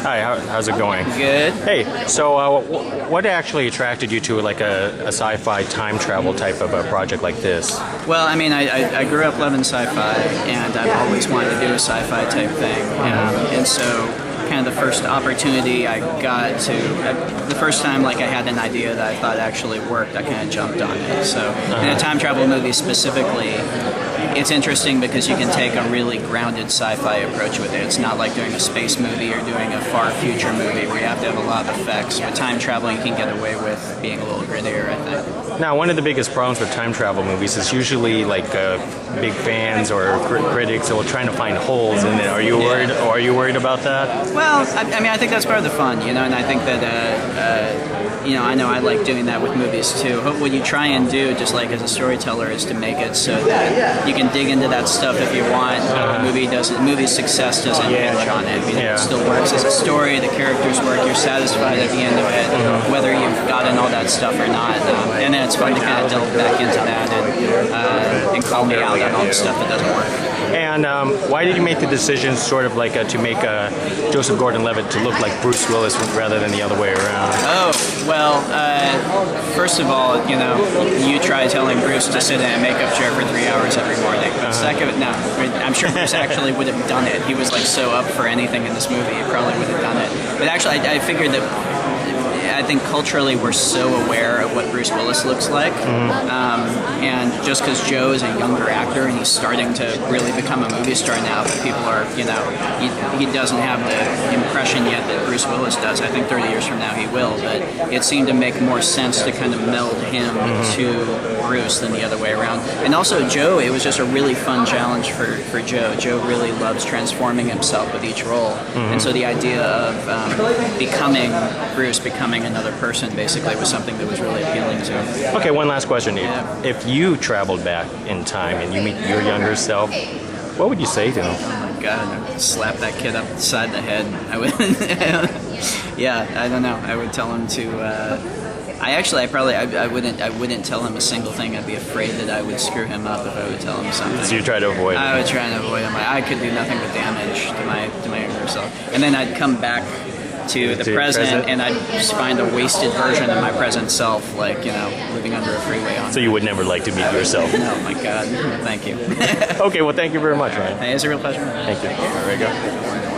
Hi, how's it going? Good. Hey, so what actually attracted you to like a sci-fi time travel type of a project like this? Well, I mean, I grew up loving sci-fi, and I've always wanted to do a sci-fi type thing. And so, kind of the first opportunity I got to, the first time like I had an idea that I thought actually worked, I kind of jumped on it. So, in a time travel movie specifically, it's interesting because you can take a really grounded sci-fi approach with it. It's not like doing a space movie or doing a far future movie where you have to have a lot of effects. With time travel, you can get away with being a little grittier, I think. Now, one of the biggest problems with time travel movies is usually like big fans or critics are trying to find holes in it. Are you worried? Or are you worried about that? Well, I mean, I think that's part of the fun, and I think that. I know I like doing that with movies too. What you try and do, just like as a storyteller, is to make it so that you can dig into that stuff if you want. But the movie's success doesn't hinge on it. It still works as a story. The characters work. You're satisfied at the end of it, whether you've gotten all that stuff or not. And then it's fun to kind of delve back into that and call me out on all the stuff that doesn't work. And why did you make the decision, sort of like to make Joseph Gordon-Levitt to look like Bruce Willis rather than the other way around? Oh, well, first of all, you try telling Bruce to sit in a makeup chair for 3 hours every morning. But second, no, I'm sure Bruce actually would have done it. He was like so up for anything in this movie, he probably would have done it. But actually, I figured that. I think culturally we're so aware of what Bruce Willis looks like, and just because Joe is a younger actor and he's starting to really become a movie star now, but people are, he doesn't have the impression yet that Bruce Willis does. I think 30 years from now he will, but it seemed to make more sense to kind of meld him to Bruce than the other way around. And also Joe, it was just a really fun challenge for Joe. Joe really loves transforming himself with each role, and so the idea of becoming Bruce, becoming another person, basically, was something that was really appealing to him. Okay, one last question. If you traveled back in time and you meet your younger self, what would you say to him? Oh my God, I'd slap that kid upside the head. I would, I don't know. I would tell him to. I wouldn't tell him a single thing. I'd be afraid that I would screw him up if I would tell him something. So you try to avoid him? I would try and avoid him. I could do nothing but damage to my younger self. And then I'd come back to the present, and I'd just find a wasted version of my present self, like, living under a freeway on. So you would never like to meet yourself? No, my God. Thank you. Okay, well, thank you very much, Ryan. Hey, it's a real pleasure. Thank you. There we go.